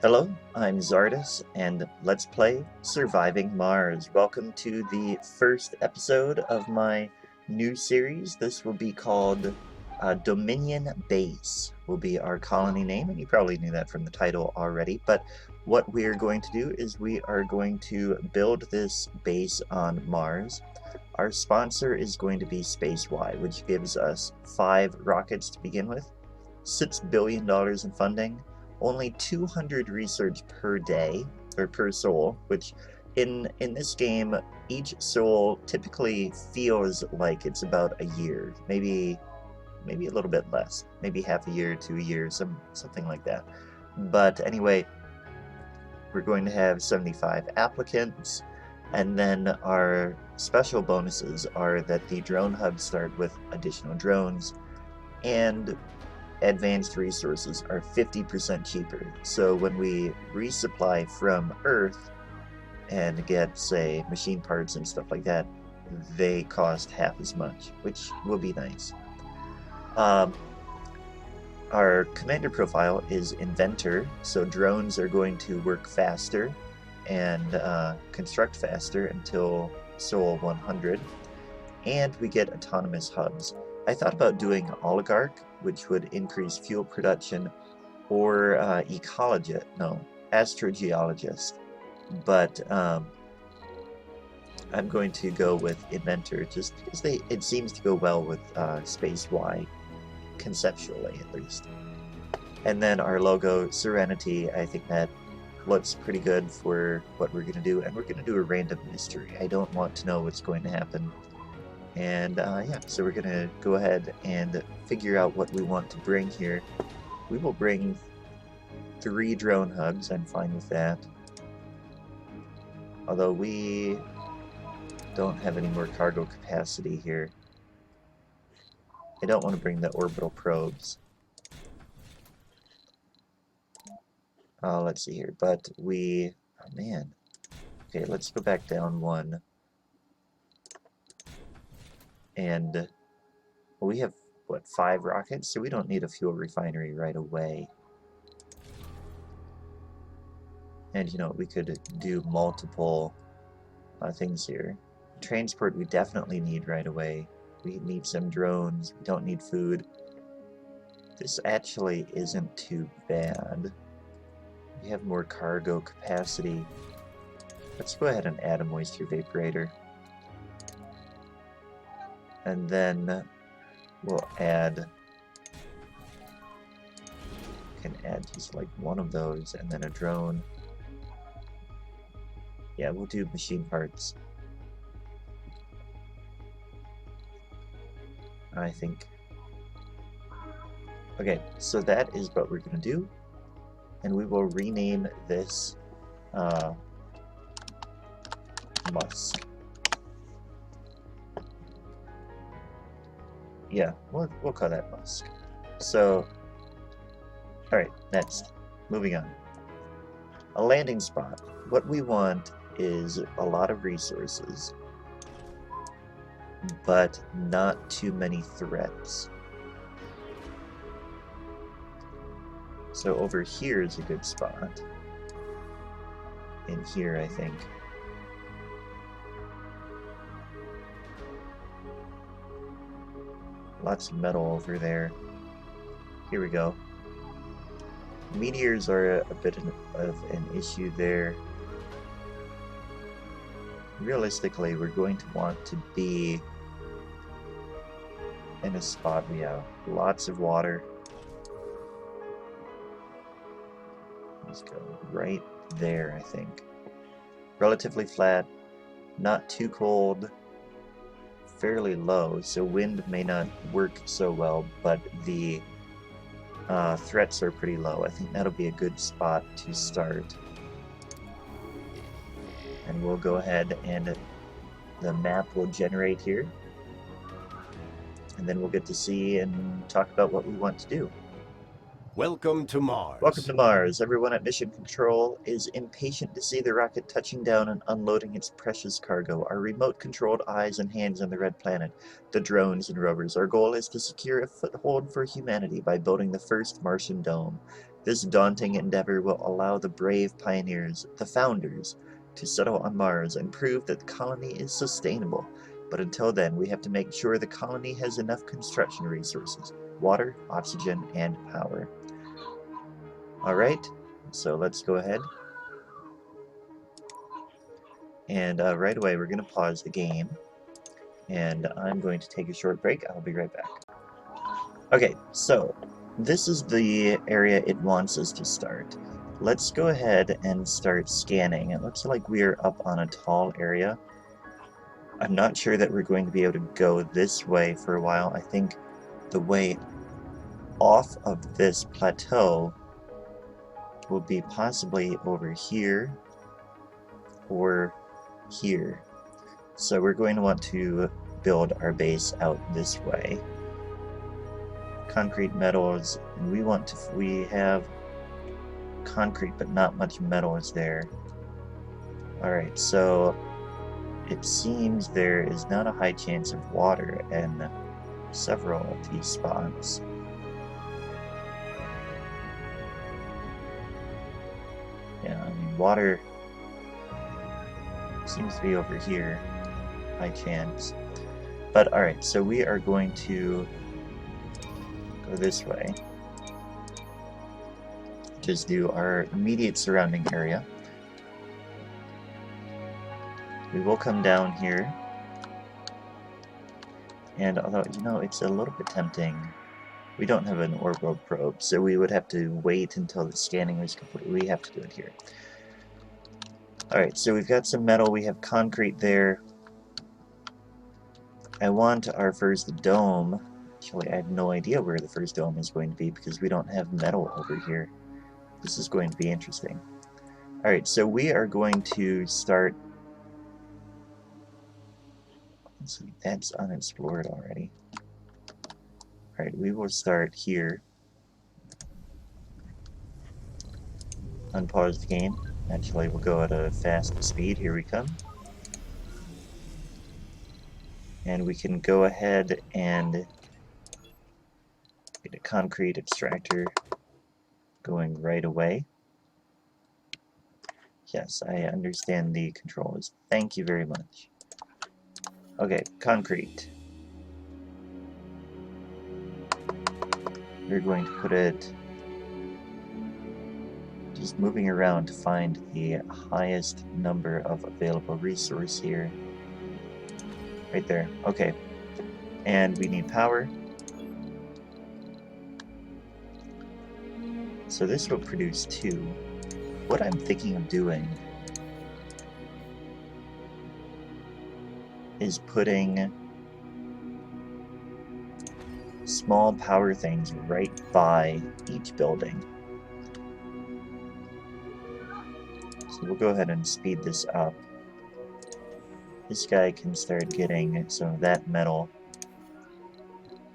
Hello, I'm Zardus, and let's play Surviving Mars. Welcome to the first episode of my new series. This will be called Dominion Base, will be our colony name, and you probably knew that from the title already. But what we are going to do is we are going to build this base on Mars. Our sponsor is going to be SpaceY, which gives us 5 rockets to begin with, $6 billion in funding, only 200 research per day, or per soul, which in this game, each soul typically feels like it's about a year, maybe a little bit less, maybe half a year to a year, something like that. But anyway, we're going to have 75 applicants, and then our special bonuses are that the drone hubs start with additional drones, and advanced resources are 50% cheaper. So when we resupply from Earth and get, say, machine parts and stuff like that, they cost half as much, which will be nice. Our commander profile is Inventor, so drones are going to work faster and construct faster until Sol 100, and we get autonomous hubs. I thought about doing Oligarch, which would increase fuel production, or astrogeologist, but I'm going to go with Inventor just because it seems to go well with SpaceY, conceptually at least. And then our logo, Serenity, I think that looks pretty good for what we're going to do, and we're going to do a random mystery. I don't want to know what's going to happen. And yeah, so we're going to go ahead and figure out what we want to bring here. We will bring 3 drone hubs, I'm fine with that. Although we don't have any more cargo capacity here. I don't want to bring the orbital probes. Let's see here, but oh man. Okay, let's go back down 1. And we have, what, 5 rockets? So we don't need a fuel refinery right away. And, you know, we could do multiple things here. Transport we definitely need right away. We need some drones. We don't need food. This actually isn't too bad. We have more cargo capacity. Let's go ahead and add a moisture vaporator. And then we'll add... can add just like 1 of those and then a drone. Yeah, we'll do machine parts. I think. Okay, so that is what we're going to do. And we will rename this Musk. Yeah, we'll call that Musk. So, alright, next. Moving on. A landing spot. What we want is a lot of resources, but not too many threats. So over here is a good spot. In here, I think. Lots of metal over there. Here we go. Meteors are a bit of an issue there. Realistically, we're going to want to be in a spot we have lots of water. Let's go right there, I think. Relatively flat, not too cold, fairly low, so wind may not work so well, but the threats are pretty low. I think that'll be a good spot to start. And we'll go ahead and the map will generate here. And then we'll get to see and talk about what we want to do. Welcome to Mars. Welcome to Mars. Everyone at Mission Control is impatient to see the rocket touching down and unloading its precious cargo. Our remote-controlled eyes and hands on the red planet, the drones and rovers. Our goal is to secure a foothold for humanity by building the first Martian dome. This daunting endeavor will allow the brave pioneers, the founders, to settle on Mars and prove that the colony is sustainable. But until then, we have to make sure the colony has enough construction resources, water, oxygen, and power. Alright, so let's go ahead. And right away, we're going to pause the game. And I'm going to take a short break. I'll be right back. Okay, so this is the area it wants us to start. Let's go ahead and start scanning. It looks like we are up on a tall area. I'm not sure that we're going to be able to go this way for a while. I think the way off of this plateau will be possibly over here or here. So we're going to want to build our base out this way. Concrete, metals, and we have concrete but not much metal is there. Alright, so it seems there is not a high chance of water in several of these spots. Yeah, I mean, water seems to be over here. High chance. But alright, so we are going to go this way. Just do our immediate surrounding area. We will come down here. And although, you know, it's a little bit tempting. We don't have an orbital probe, so we would have to wait until the scanning was complete. We have to do it here. Alright, so we've got some metal. We have concrete there. I want our first dome. Actually, I have no idea where the first dome is going to be because we don't have metal over here. This is going to be interesting. Alright, so we are going to start... So that's unexplored already. Alright, we will start here. Unpause the game. Actually, we'll go at a fast speed. Here we come. And we can go ahead and get a concrete extractor going right away. Yes, I understand the controls. Thank you very much. Okay, concrete. We're going to put it just moving around to find the highest number of available resource here. Right there. Okay. And we need power. So this will produce 2. What I'm thinking of doing is putting small power things right by each building. So we'll go ahead and speed this up. This guy can start getting some of that metal.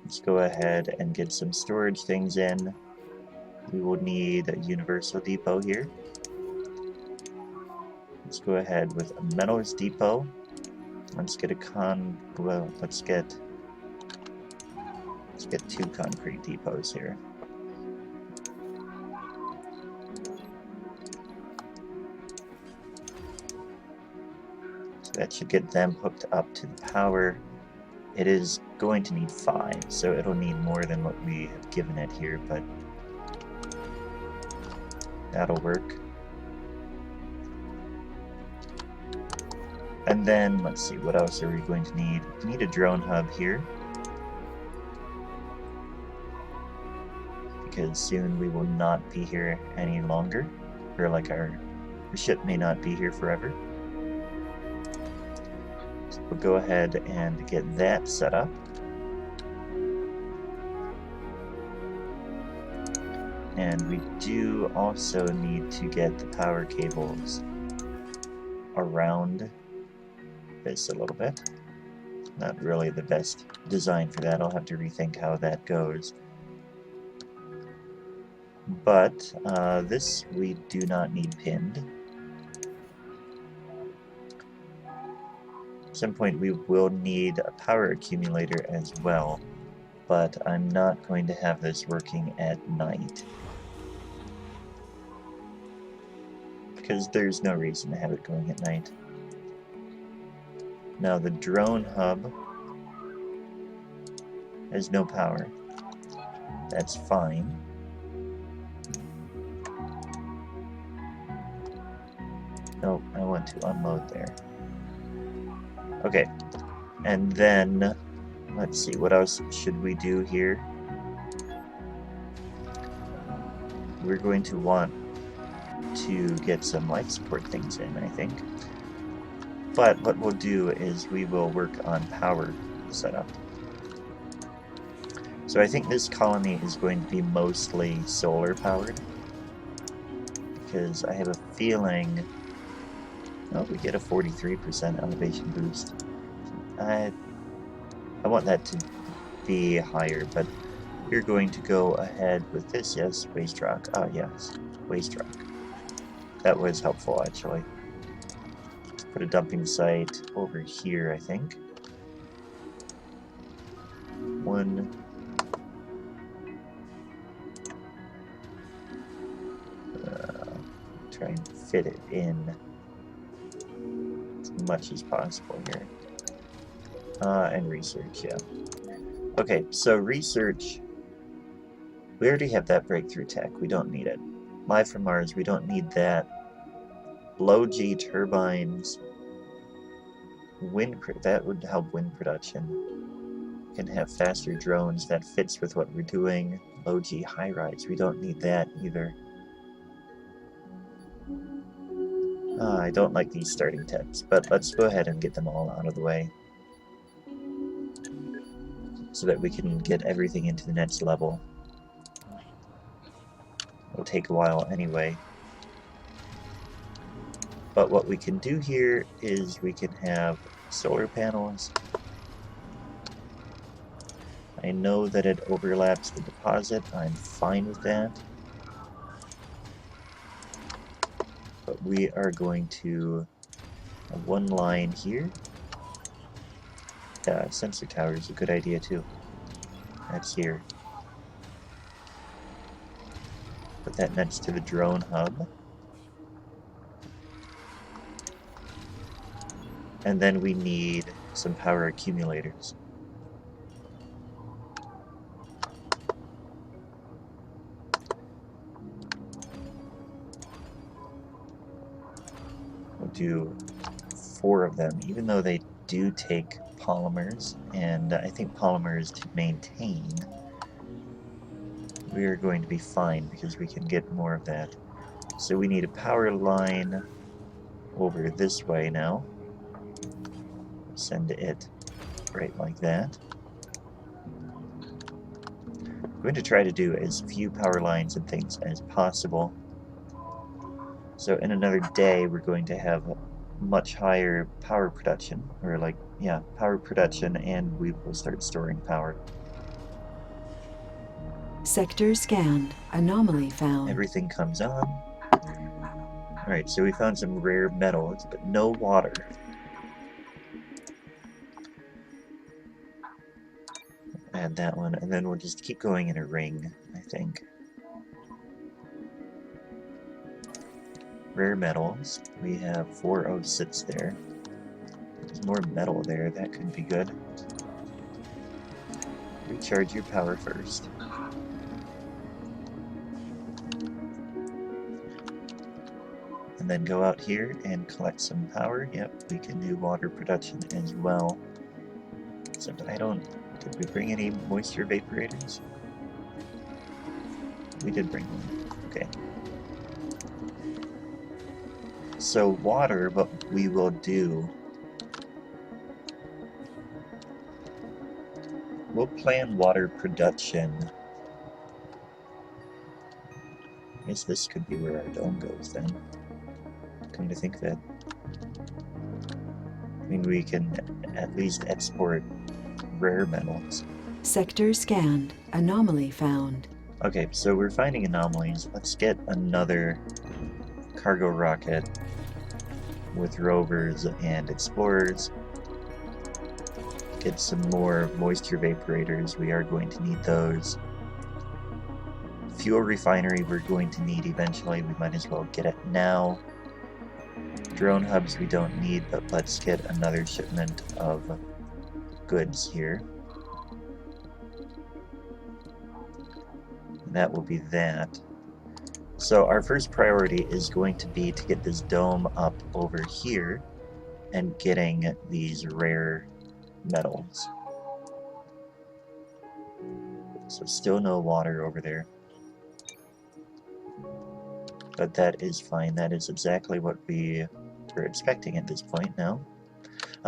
Let's go ahead and get some storage things in. We will need a universal depot here. Let's go ahead with a metals depot. Let's get let's get 2 concrete depots here. So that should get them hooked up to the power. It is going to need 5, so it'll need more than what we have given it here, but that'll work. And then, let's see, what else are we going to need? We need a drone hub here. Because soon we will not be here any longer. Or like our ship may not be here forever. So we'll go ahead and get that set up. And we do also need to get the power cables around this a little bit. Not really the best design for that. I'll have to rethink how that goes. But this we do not need pinned. At some point we will need a power accumulator as well, but I'm not going to have this working at night. because there's no reason to have it going at night. Now the drone hub has no power. That's fine. Nope, I want to unload there. Okay, and then let's see, what else should we do here? We're going to want to get some life support things in, I think. But what we'll do is we will work on power setup. So I think this colony is going to be mostly solar powered, because I have a feeling, oh, we get a 43% elevation boost. I want that to be higher, but we're going to go ahead with this. Yes, waste rock. Ah, yes, waste rock. That was helpful, actually. Let's put a dumping site over here, I think. One. Try and fit it in as much as possible here. And research, yeah. Okay, so research. We already have that breakthrough tech. We don't need it. Live from Mars, we don't need that. Low G turbines. That would help wind production. Can have faster drones. That fits with what we're doing. Low G high rise. We don't need that either. I don't like these starting techs, but let's go ahead and get them all out of the way, so that we can get everything into the next level. It'll take a while anyway. But what we can do here is we can have solar panels. I know that it overlaps the deposit. I'm fine with that. But we are going to have one line here. Yeah, sensor tower is a good idea too. That's here. Put that next to the drone hub. And then we need some power accumulators. We'll do 4 of them, even though they do take polymers, and I think polymers to maintain, we are going to be fine because we can get more of that. So we need a power line over this way now. Send it right like that. I'm going to try to do as few power lines and things as possible. So in another day, we're going to have much higher power production, or like, yeah, power production, and we will start storing power. Sector scanned. Anomaly found. Everything comes on. Alright, so we found some rare metals, but no water. Add that one, and then we'll just keep going in a ring, I think. Rare metals. We have 406 there. There's more metal there. That could be good. Recharge your power first. And then go out here and collect some power. Yep, we can do water production as well. Except I don't... Did we bring any moisture evaporators? We did bring one. Okay. So water, what we will do... We'll plan water production. I guess this could be where our dome goes then. Come to think of it. I mean, we can at least export rare metals. Sector scanned. Anomaly found. Okay, so we're finding anomalies. Let's get another cargo rocket with rovers and explorers. Get some more moisture evaporators. We are going to need those. Fuel refinery we're going to need eventually. We might as well get it now. Drone hubs we don't need, but let's get another shipment of goods here. And that will be that. So our first priority is going to be to get this dome up over here and getting these rare metals. So still no water over there. But that is fine. That is exactly what we were expecting at this point now.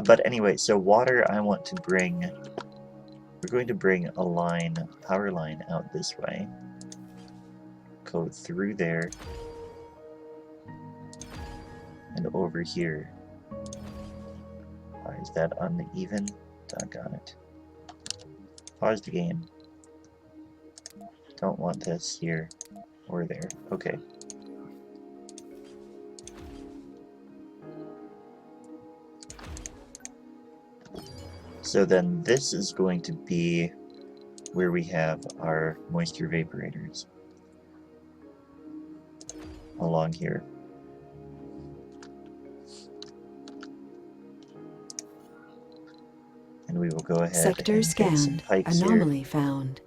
But anyway, so water I want to bring... We're going to bring a line, power line out this way. Go through there. And over here. Why is that uneven? Doggone it. Pause the game. Don't want this here or there. Okay. So then this is going to be where we have our moisture vaporators. Along here. And we will go ahead Sector and get some scanned. pipes Anomaly here. found.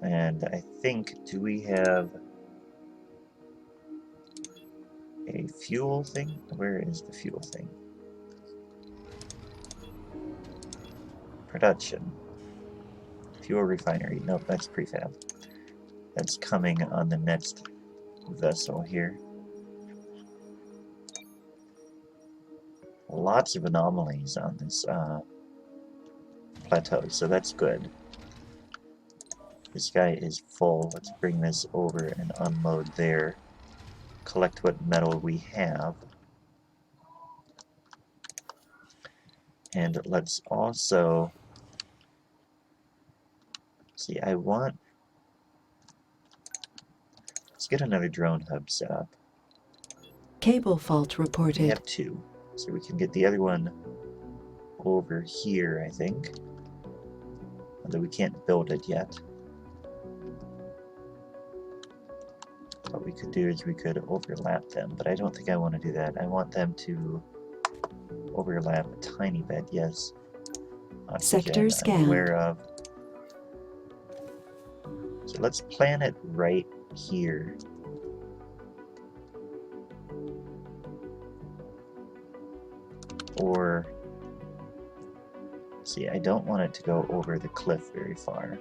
And I think, do we have a fuel thing? Where is the fuel thing? Production. Fuel refinery. Nope, that's prefab. That's coming on the next vessel here. Lots of anomalies on this plateau, so that's good. This guy is full. Let's bring this over and unload there. Collect what metal we have. And let's also... See, I want... Let's get another drone hub set up. Cable fault We reported. have two. So we can get the other one over here, I think. Although we can't build it yet. What we could do is we could overlap them, but I don't think I want to do that. I want them to overlap a tiny bit, yes. Oxygen, Sector I'm scanned. aware of. So let's plan it right here. Or, see, I don't want it to go over the cliff very far.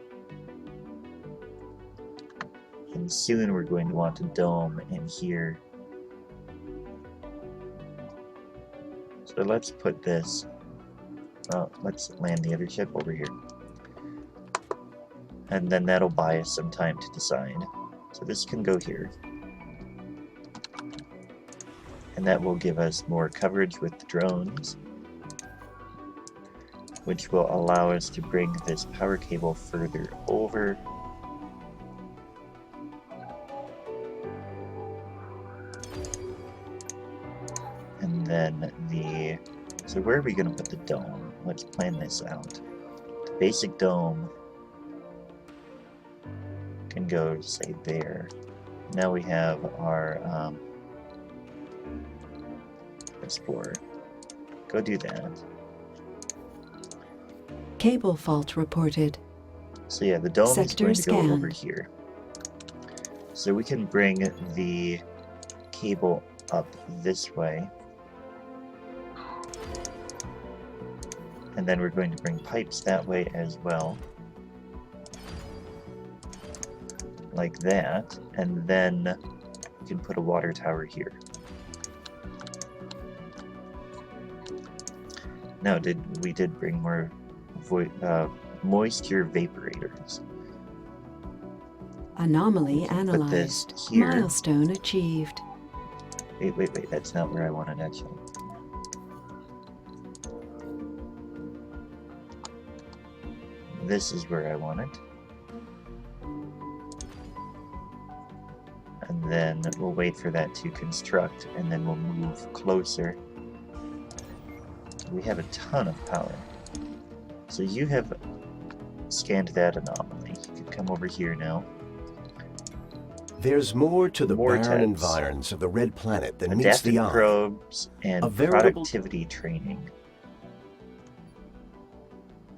And soon we're going to want a dome in here. So let's put this, well, let's land the other ship over here. And then that'll buy us some time to decide. So this can go here. And that will give us more coverage with the drones, which will allow us to bring this power cable further over. And then the... So where are we going to put the dome? Let's plan this out. The basic dome can go, say, there. Now we have our Explorer. Go do that. Cable fault reported. So yeah, the dome is Sector going to go over scanned. here. So we can bring the cable up this way. And then we're going to bring pipes that way as well. Like that. And then we can put a water tower here. Now, we did bring more moisture vaporators. Anomaly Put analyzed. this here. Milestone achieved. Wait, that's not where I want it actually. This is where I want it. And then we'll wait for that to construct, and then we'll move closer. We have a ton of power. So you have scanned that anomaly. You can come over here now. There's more to the barren Vortex. environs of the red planet than meets Adaptive the eye. probes and A veritable- productivity training.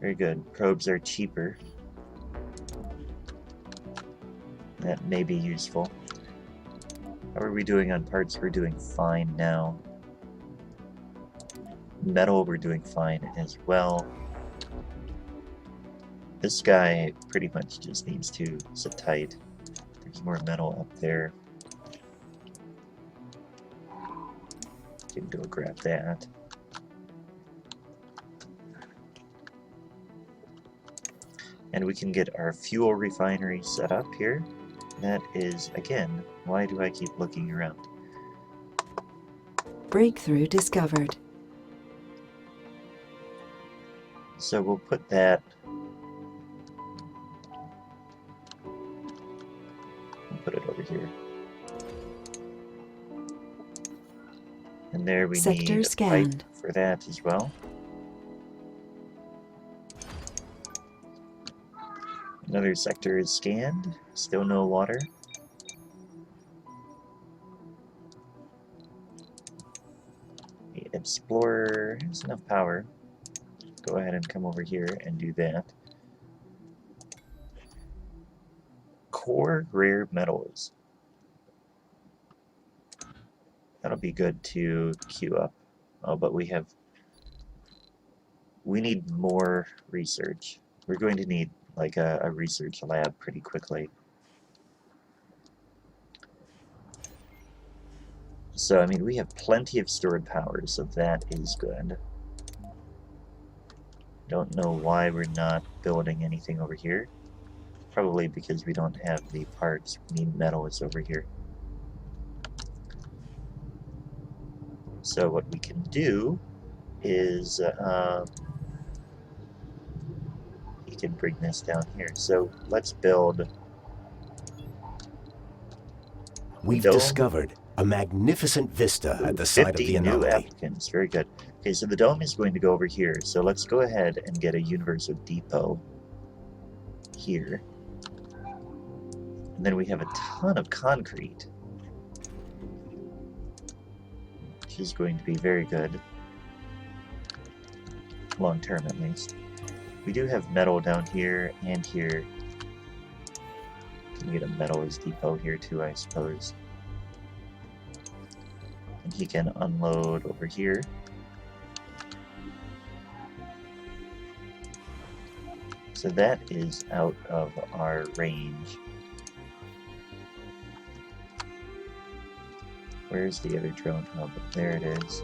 Very good. Probes are cheaper. That may be useful. How are we doing on parts? We're doing fine now. Metal, we're doing fine as well. This guy pretty much just needs to sit tight. There's more metal up there. Can go grab that. And we can get our fuel refinery set up here. That is, again, why do I keep looking around? Breakthrough discovered. So we'll put that... We'll put it over here. And there we Sector need a pipe scanned. for that as well. Another sector is scanned. Still no water. The Explorer has enough power. Go ahead and come over here and do that. Core rare metals. That'll be good to queue up. Oh, but we need more research. We're going to need like a research lab pretty quickly. So, I mean, we have plenty of stored power, so that is good. Don't know why we're not building anything over here. Probably because we don't have the parts. We need metals over here. So what we can do is you can bring this down here. So let's build. We've Dome. discovered a magnificent vista at the site of the 50 new anomaly. applicants. Very good. Okay, so the dome is going to go over here. So let's go ahead and get a universal depot here. And then we have a ton of concrete, which is going to be very good. Long term, at least. We do have metal down here and here. Can get a metals depot here too, I suppose. And he can unload over here. So that is out of our range. Where's the other drone hub? There it is.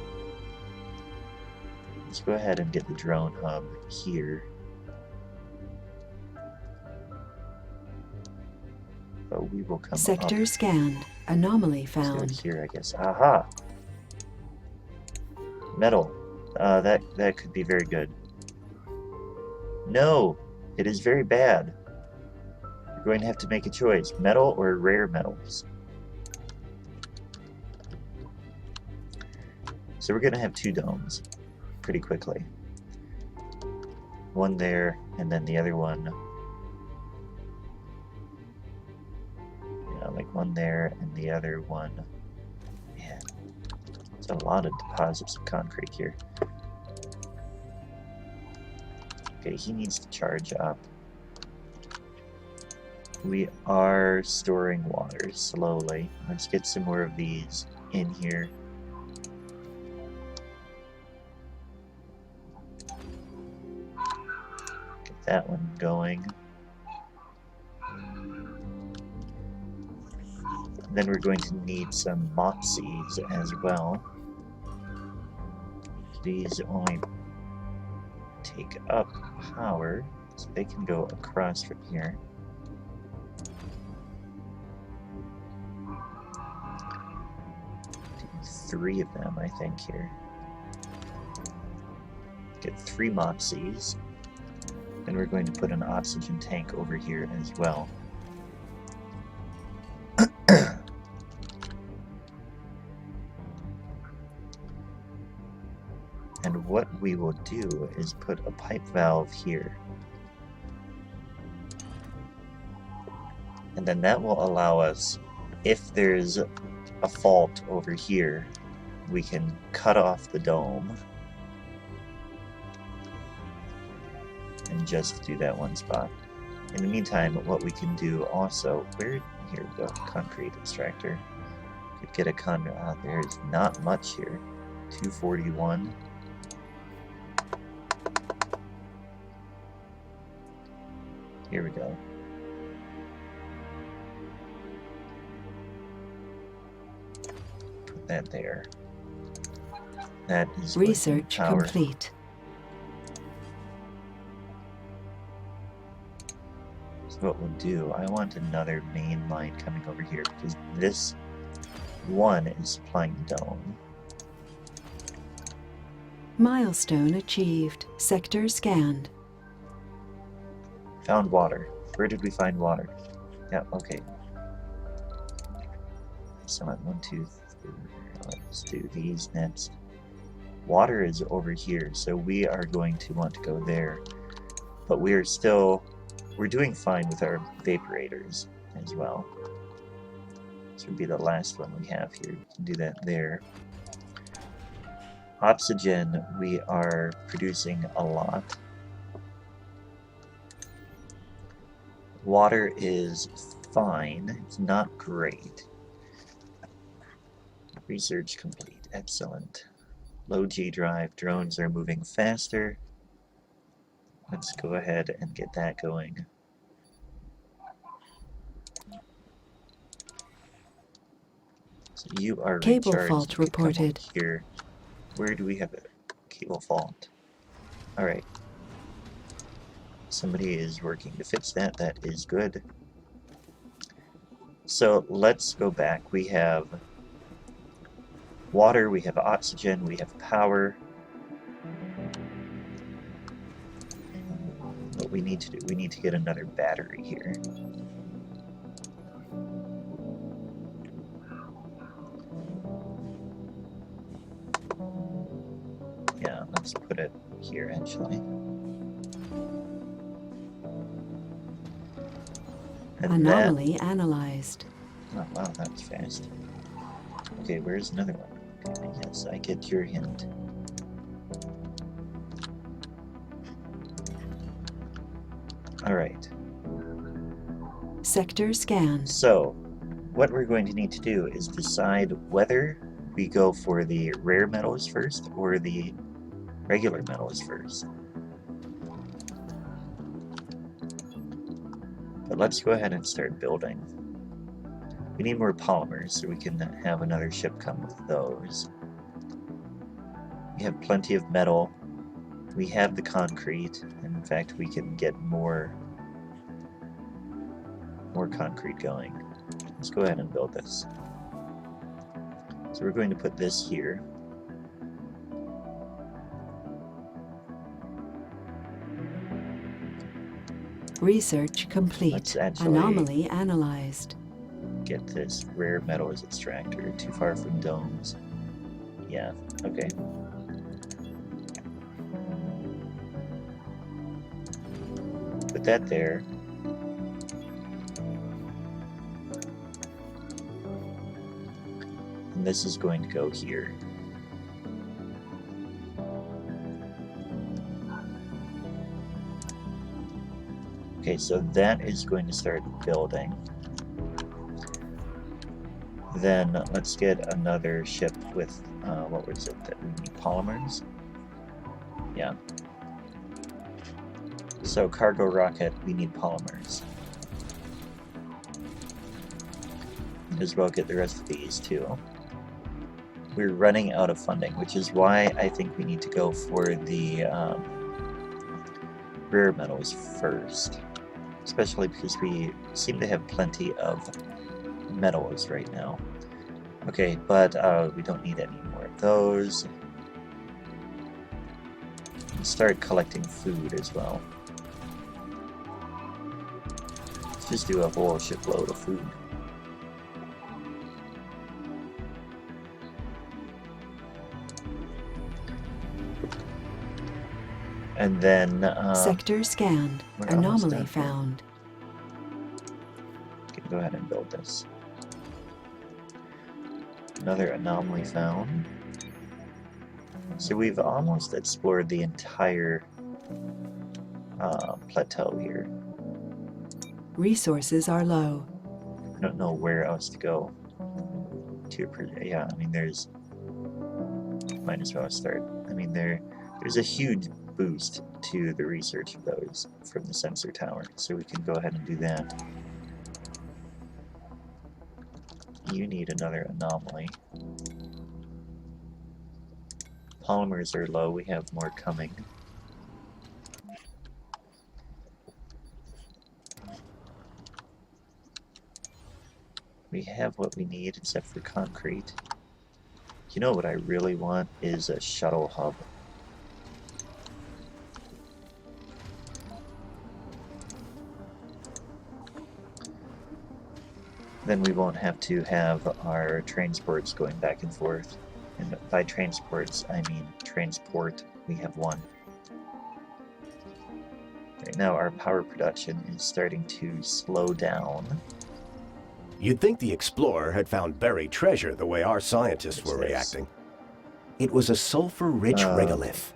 Let's go ahead and get the drone hub here. But we will come Sector up. scanned. Anomaly Let's go found. here, I guess. Aha! Metal. That could be very good. No! It is very bad. We're going to have to make a choice. Metal or rare metals. So we're going to have two domes pretty quickly. One there, and then the other one. Yeah, like one there, and the other one. Man, there's a lot of deposits of concrete here. Okay, he needs to charge up. We are storing water slowly. Let's get some more of these in here. Get that one going. And then we're going to need some mopsies as well. These only take up power, so they can go across from here. Do 3 of them, I think, here. Get 3 mopsies. Then we're going to put an oxygen tank over here as well. And what we will do is put a pipe valve here. And then that will allow us if there's a fault over here, we can cut off the dome and just do that one spot. In the meantime, what we can do also, here we go, concrete extractor. Could get a there's not much here. 241. Here we go. Put that there. That is Research power. complete. So what we'll do, I want another main line coming over here because this one is supplying the dome. Milestone achieved. Sector scanned. Found water. Where did we find water? Yeah, okay. So 1, 2, 3. Let's do these next. Water is over here, so we are going to want to go there. But we're doing fine with our vaporators as well. This would be the last one we have here. We can do that there. Oxygen, we are producing a lot. Water is fine. It's not great. Research complete. Excellent. Low G drive. Drones are moving faster. Let's go ahead and get that going. So you are Cable recharged. fault You can come reported. here. Where do we have a cable fault? Alright. Somebody is working to fix that. That is good. So let's go back. We have water, we have oxygen, we have power. What we need to do, we need to get another battery here. Yeah, let's put it here actually. And Anomaly analyzed. oh wow, that was fast. Okay, where's another one? Okay, yes, I get your hint. Alright. Sector scanned. So, what we're going to need to do is decide whether we go for the rare metals first or the regular metals first. But let's go ahead and start building. We need more polymers so we can have another ship come with those. We have plenty of metal. We have the concrete. And in fact, we can get more concrete going. Let's go ahead and build this. So we're going to put this here. Research complete. Let's actually Anomaly analyzed. get this rare metals extractor. Too far from domes. Yeah, okay. Put that there. And this is going to go here. Okay, so that is going to start building. Then let's get another ship with, what was it that we need? Polymers? Yeah. So cargo rocket, we need polymers. As well get the rest of these too. We're running out of funding, which is why I think we need to go for the rare metals first. Especially because we seem to have plenty of metals right now. Okay, but we don't need any more of those. Let's start collecting food as well. Let's just do a whole shipload of food. And then Sector scanned. we're almost Anomaly done here. found. We can go ahead and build this. Another anomaly found. So we've almost explored the entire plateau here. Resources are low. I don't know where else to go. Yeah, I mean, there's... Might as well start. I mean, there's a huge boost to the research of those from the sensor tower, so we can go ahead and do that. You need another anomaly. Polymers are low, we have more coming. We have what we need except for concrete. You know what I really want is a shuttle hub. Then we won't have to have our transports going back and forth. And by transports, I mean transport. We have one. Right now, our power production is starting to slow down. You'd think the explorer had found buried treasure the way our scientists were reacting. It was a sulfur-rich regolith.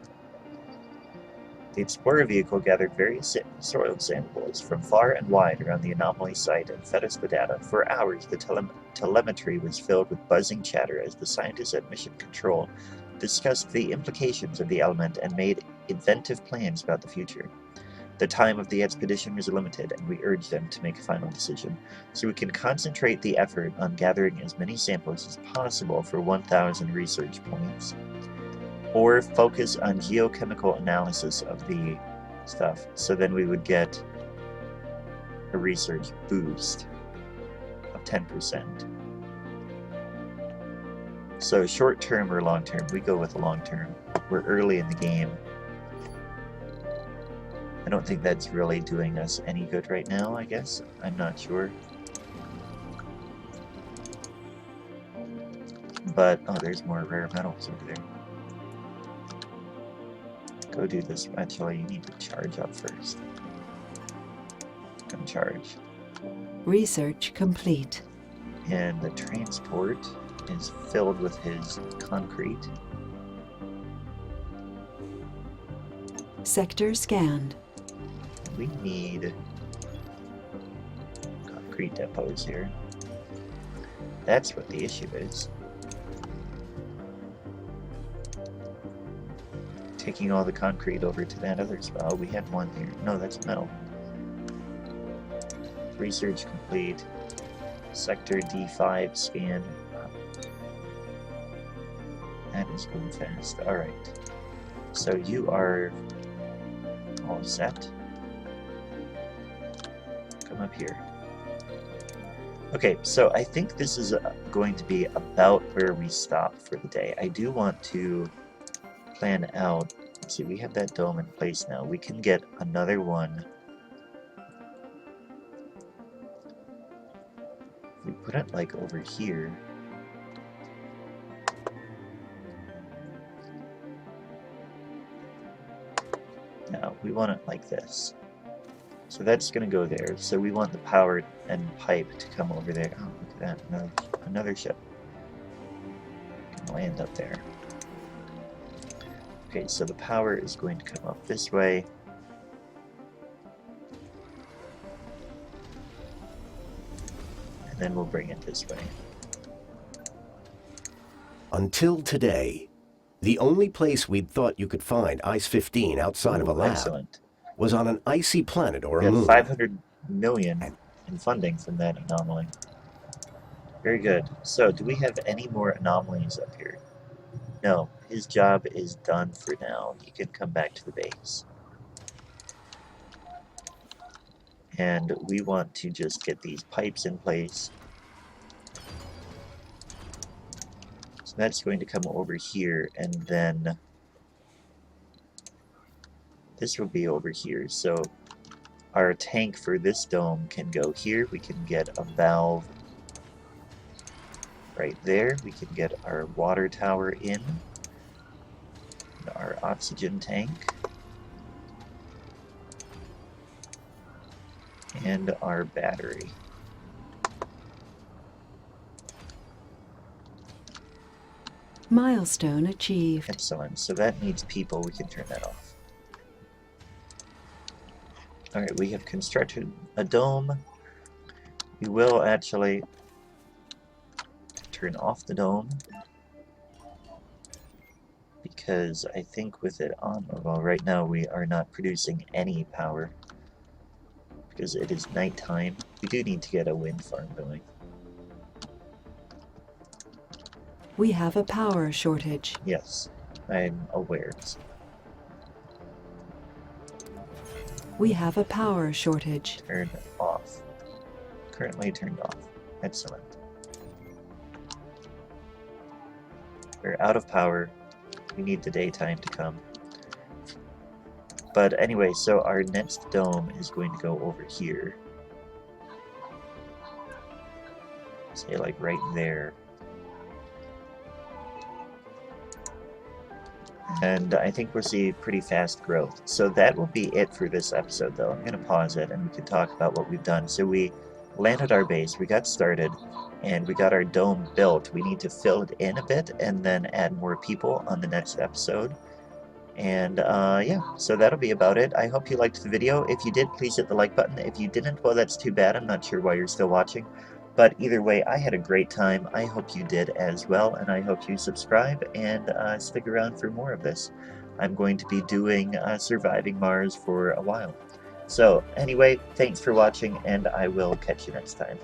The Explorer vehicle gathered various soil samples from far and wide around the anomaly site and fed us the data. For hours, the telemetry was filled with buzzing chatter as the scientists at Mission Control discussed the implications of the element and made inventive plans about the future. The time of the expedition was limited, and we urged them to make a final decision, so we can concentrate the effort on gathering as many samples as possible for 1,000 research points, or focus on geochemical analysis of the stuff, so then we would get a research boost of 10%. So short term or long term, we go with the long term. We're early in the game. I don't think that's really doing us any good right now, I guess. I'm not sure. But, oh, there's more rare metals over there. Go do this. Actually, you need to charge up first. Come charge. Research complete. And the transport is filled with his concrete. Sector scanned. We need concrete depots here. That's what the issue is. Taking all the concrete over to that other spot. Oh, we had one here. No, that's metal. Research complete. Sector D5 scan. That is going fast. Alright. So you are all set. Come up here. Okay, so I think this is going to be about where we stop for the day. I do want to plan out. Let's see, we have that dome in place now. We can get another one. If we put it like over here. No, we want it like this. So that's going to go there. So we want the power and pipe to come over there. Oh, look at that. Another ship. Can land up there. Okay, so the power is going to come up this way. And then we'll bring it this way. Until today, the only place we'd thought you could find Ice-15 outside of a lab Excellent. was on an icy planet or We a got moon. 500 million in funding from that anomaly. Very good. So, do we have any more anomalies up here? No. His job is done for now. He can come back to the base. And we want to just get these pipes in place. So that's going to come over here, and then this will be over here. So our tank for this dome can go here. We can get a valve right there. We can get our water tower in. Our oxygen tank. And our battery. Milestone achieved. Excellent. So that needs people. We can turn that off. Alright, we have constructed a dome. We will actually turn off the dome, because I think with it on, well, right now we are not producing any power because it is nighttime. We do need to get a wind farm going. We have a power shortage. Yes, I'm aware. We have a power shortage. Turn off. Currently turned off. Excellent. We're out of power. We need the daytime to come. But anyway, so our next dome is going to go over here. Say like right there. And I think we'll see pretty fast growth. So that will be it for this episode, though. I'm going to pause it and we can talk about what we've done. So we landed our base, we got started, and we got our dome built. We need to fill it in a bit and then add more people on the next episode. And yeah, so that'll be about it. I hope you liked the video. If you did, please hit the like button. If you didn't, well, that's too bad. I'm not sure why you're still watching. But either way, I had a great time. I hope you did as well, and I hope you subscribe and stick around for more of this. I'm going to be doing Surviving Mars for a while. So anyway, thanks for watching, and I will catch you next time.